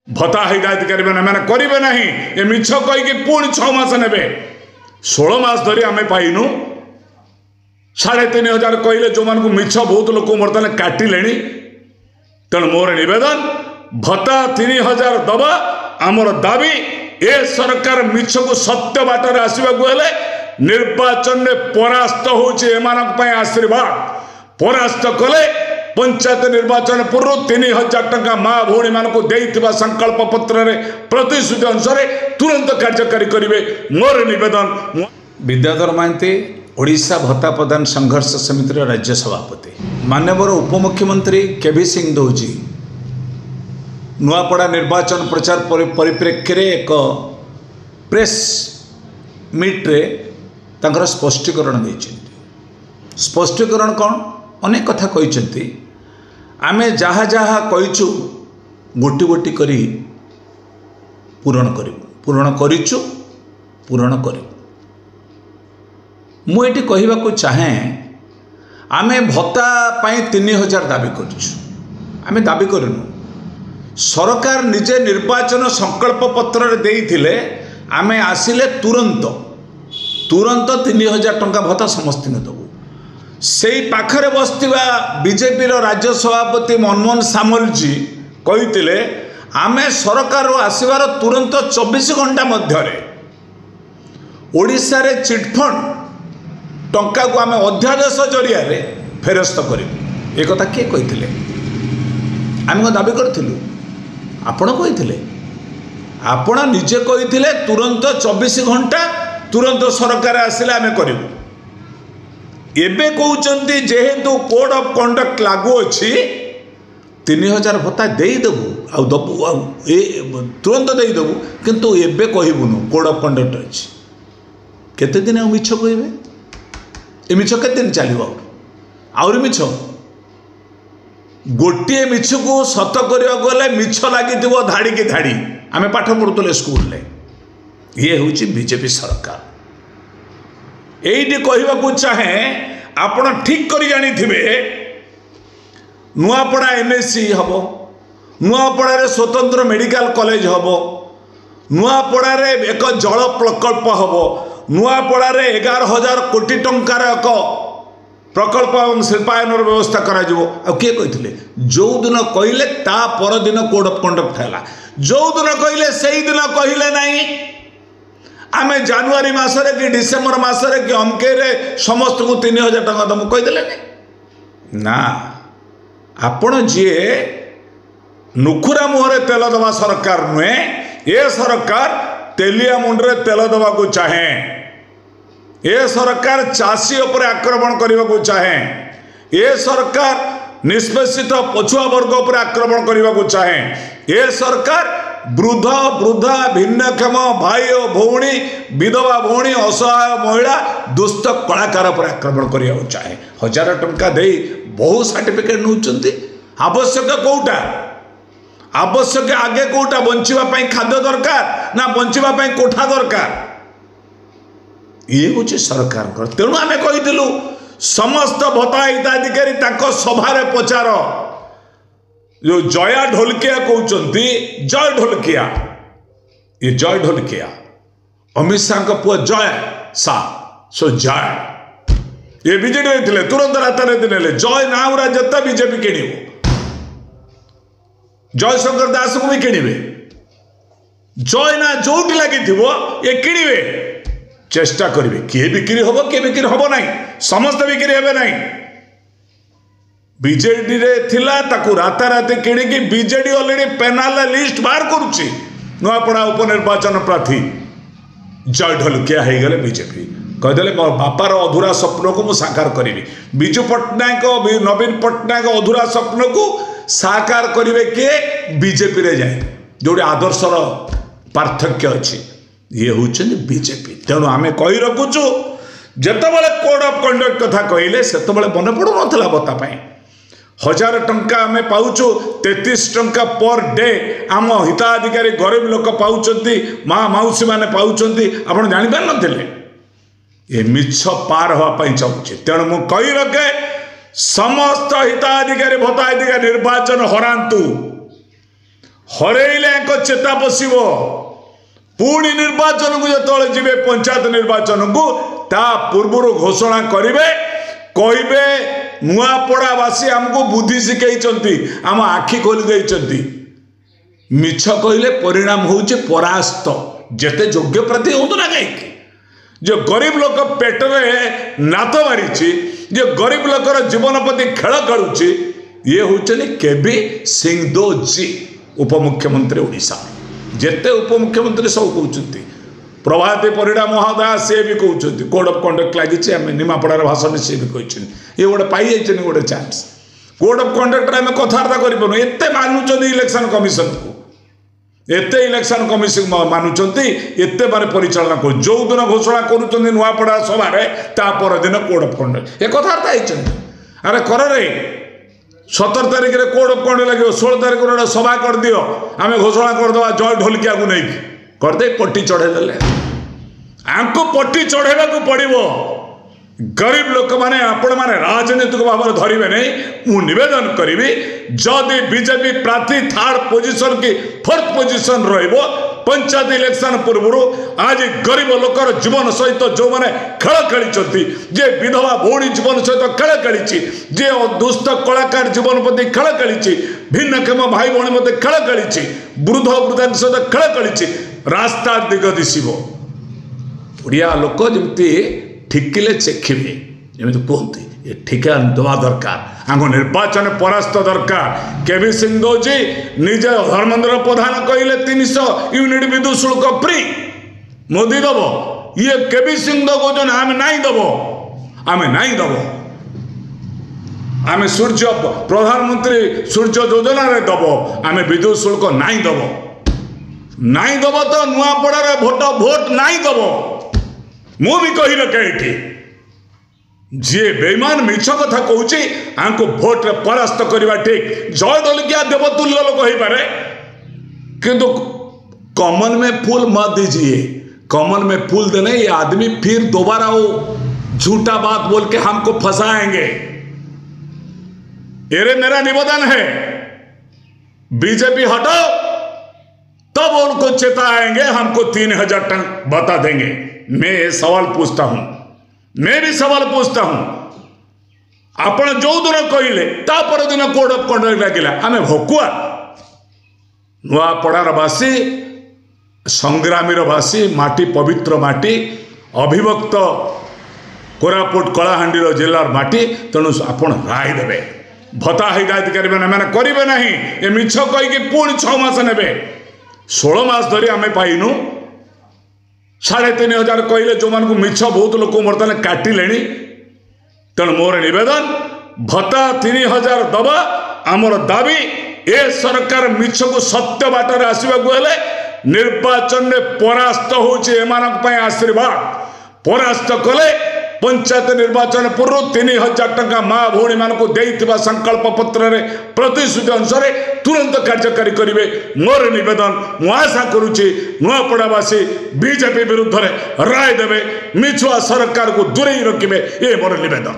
भत्ता हिताधिकारी मैंने करेंगे ना ये मिछ कहीकि पुणी 6 मास ने 16 मास धरी आम पाइनु 3500 कहले जो मान मिछ बहुत लोग बर्तमान काटिले तेणु मोर निवेदन भत्ता 3000 दबा आमर दाबी ए सरकार मिछ को सत्य बाटर आसवाक निर्वाचन में परास्त होची आशीर्वाद परास्त कले पंचायत निर्वाचन पूर्व 3000 टंका माँ भौणी मान को संकल्प पत्र प्रतिश्रुति अनुसार तुरंत कार्यकारी करेंगे मोर निवेदन। विद्याधर महांती ओडिशा भत्ता प्रदान संघर्ष समितिर राज्य सभापति माननीय उपमुख्यमंत्री केवी सिंह दौजी नुआपड़ा निर्वाचन प्रचार परिप्रेक्षी रे एक प्रेस मीट्रे तांकर स्पष्टीकरण देइछन्ति। स्पष्टीकरण कौन अनेक कथा कहिछन्ति आमे जहाँ जहाँ कहिछु गोटी गोटी करी पूरण करिछु पूरण करू मु एटी कहबाकू चाहे आमे भत्ता पाई 3000 दाबी करिछु आमे दाबी करूनु सरकार निजे निर्वाचन संकल्प पत्र देइथिले आमे आसिले तुरंत 3000 टंका भत्ता समस्त देबू से पाखरे बसथिबा बीजेपी राज्य सभापति मनमोहन सामल जी कहिथिले आमे सरकार आसीबार तुरंत 24 घंटा मध्यरे ओडिशा रे चिटफंड टंका को आमे अध्यादेश जरिया रे फेरस्त करिबु। एक कथा के कहिथिले आमे को दाबी करथिलु आपण कहिथिले आपण निजे कहिथिले तुरंत 24 घंटा तुरंत सरकार आसिले आमे करिबु। एबे कहउचंती जेहेतु कोड ऑफ कंडक्ट लागू अछि 3000 भत्ता देई देबु आ दबु आ तुरंत देई देबु किंतु एबे कहिबुनु कोड ऑफ कंडक्ट अछि केते दिन मिछ कहबे ए मिछ केते दिन चलिबो आउर मिछ गोटे मिछ को सत करबा गले मिछ लागि दिबो धाड़ी की धाड़ी आमे पाठ पढुतले स्कूल ले ये होची बीजेपी सरकार एइडी कहबाकू चाहे आपण ठीक करी जानी थिबे नुआपड़ा एनएससी हबो नुआपड़ा रे स्वतंत्र मेडिकल कॉलेज हबो नुआपड़ा रे एक जल प्रकल्प हबो नुआपड़ा रे 11000 कोटी टंकार एक प्रकल्प और शिल्पायन व्यवस्था करा जिवो आ के कहिथिले जो दिन कहले ता पर दिन कोड ऑफ कंडक्ट हैला जो दिन कहले सेही दिन कहिले नाही आमे जनवरी मासरे कि डिसेंबर मासरे कि अमके रे समस्त को 3000 टंका दम कहिदेले ना आपण जे नुखुरा मुहरे तेल दबा सरकार नुए ए सरकार तेलिया मुंडरे तेल दबा को चाहे ए सरकार चाषी उपर आक्रमण करने को चाहे ए सरकार निष्पेषित पछुआ वर्ग उपर आक्रमण करने को चाहे ए सरकार वृद्ध वृद्धा भिन्नक्षम भाई और भौणी विधवा भौणी असहाय महिला दुष्ट कलाकार पर आक्रमण करने को चाहे 1000 टंका दे बहु सर्टिफिकेट नौचंती आवश्यक कोटा आवश्यक आगे कोटा बंचिबा खाद्य दरकार ना बंचिबा कोठा दरकार ये हूँ सरकार तेणु आम कही समस्त भत्ता हिताधिकारी सभारे पचार जो जया ढोलकिया कहते जय ढोलकिया ये जय ढोलकिया अमित शाह का पुआ जय शाह सो जय ये बीजेडी थे तुरंत रातार दिन जय नाउरा जिते बीजेपी किण जयशंकर दास को भी किणवे जय ना जो लगी ये किणवे चेष्टा करेंगे किए बिक्री हम किए बिक्री हम ना समस्त बिक्री हे ना बीजेडी रे थिला ताकू राताराति किणिकी बीजेडी ऑलरेडी पेनाल लिस्ट बाहर करुच्ची नुआपड़ा उपनिर्वाचन प्रार्थी जय ढोलकिया हो गले बीजेपी कहीदे मो बापार अधूरा स्वप्न को मुझे साकार करी विजु पट्टनायक नवीन पट्टनायक अधूरा स्वप्न को साकार करेंगे किए बीजेपी रे जाए जो आदर्शर पार्थक्य अच्छी ये हूँ बीजेपी तेणु आम कही रखुचु जितेबाला कोड ऑफ कंडक्ट कथा कहले से मन पड़ू ना भत्ता 1000 टंका आम पाचु 33 टंका पर डे आम हिताधिकारी गरीब लोक पाँच माँ मौसी मैंने पाँच आप जापार नथिले ये मिछ पार हाँपाई चाहूँगी तेणु मु कही रखे समस्त हिताधिकारी भत्ता निर्वाचन हरातु हरेले चेता पशिब पुणी निर्वाचन को जो जीवे पंचायत निर्वाचन को ता पूर्व घोषणा करेंगे कहे नुआपड़ावासी आमको बुद्धि शिखई आम आखि खोली मिछ कहले परिणाम होचे परास्त जेते योग्य प्रति हो ना कहीं जो गरीब लोक पेटरे नात मारी जो गरीब लोकर जीवन प्रति खेल खेलुची ये होचनी केबी सिंहदो जी उपमुख्यमंत्री ओडिशा जेते उपमुख्यमंत्री सब कहते प्रभाती परिड़ा महोदय सी भी कहते कोड ऑफ कंडक्ट लगी निमापड़ार भाषण सी भी कहते ये गोटे पाई गोटे चांस कोड ऑफ कंडक्ट आम कथबार्ता करूँ एत मानुंट इलेक्शन कमिशन को एत इलेक्शन कमिशन मानुंट एत माने परिचालना कर जो दिन घोषणा करुँच नुआपड़ा सभारे तापर दिन कोड ऑफ कंडक्ट ये कथबार्ता होती अरे कर रे 17 तारिख में कोड ऑफ कंडक्ट लगे 16 तारिख गोटे सभा कर दियो आम घोषणा करदे जय ढोलकिया को नहीं करदे पट्टी चढ़ेदे आमको पट्टी चढ़ेवा पड़ो गरीब लोक मैंने आपण मैंने राजनीतिक भाव में धरवे नहीं मु निवेदन करी जदि बीजेपी प्रार्थी 3rd पोजिशन की 4th पोजिशन रहिबो पंचायत इलेक्शन पूर्व आज गरीब लोकर जीवन सहित जो मैंने खेल खेली जे विधवा भौणी जीवन सहित खेल खेली जे दुष्ट कलाकार जीवन प्रति खेल खेली भिन्नक्षम भाई भौणी मत खेल खेली वृद्ध वृद्धा सहित खेल खेली रास्ता दिग दिशब ओडिया लोक जमी ठिकिले चेखिबे जमी कहते ये ठिका दवा दरकार आम निर्वाचन परास्त दरकार केवी सिंहदेव जी निज धर्मेंद्र प्रधान कहले 300 यूनिट विद्युत शुल्क फ्री मोदी दब ये केवी सिंहदेव कहते आम नहीं दब आम नहीं दब आम सूर्य प्रधानमंत्री सूर्य योजना रे दब आम विद्युत शुल्क नहीं दब तो नुआपड़ा भोट नहीं दब मु भी कही रखे जी बेईमान मिछ कथा कहूँ आमको भोट रे परास्त करवा ठीक जय ढोलकिया देवतुल्य लोक हो पारे किंतु कमल में फूल मत दीजिए कमल में फूल देने ये आदमी फिर दोबारा वो झूठा बात बोल के हमको फंसाएंगे ये मेरा निवेदन है बीजेपी हटाओ तब उनको चेताएंगे हमको 3000 टन बता देंगे मैं ये सवाल पूछता हूं मैं भी सवाल पूछता हूं आपण जो दिन कहले तापर दिन कोड ऑफ कंडक्ट लगिला आमे भकुआ नुआपड़ार बासी संग्रामीर बासी माटी पवित्र माटी अभिभक्त कोरापुट कलाहांडीर जिलार माटी तेणु आपण राय देवे भत्ता हिदायत करेंगे मैंने करेंगे ना ये मिछ कहीकि पुणी 6 मास ने 16 मास धरी आम पाइनु 3500 कहले जो मान को मिछ बहुत लोक बर्तमान काटिले तेणु मोर निवेदन भत्ता 3000 दबा आमर दाबी ए सरकार मिछ को सत्य बाटर आसवाक निर्वाचन में परास्त होची आशीर्वाद परास्त कले पंचायत निर्वाचन पूर्व 3000 टंका माँ भौणी मान को देइथिबा संकल्प पत्र रे प्रतिश्रुति अनुसार तुरंत कार्यकारी करेंगे मोर निवेदन मु आशा करुच्ची नुआपड़ावासी बीजेपी विरुद्ध राय देवे मिछुआ सरकार को दूरे रखिए ये मोर निवेदन।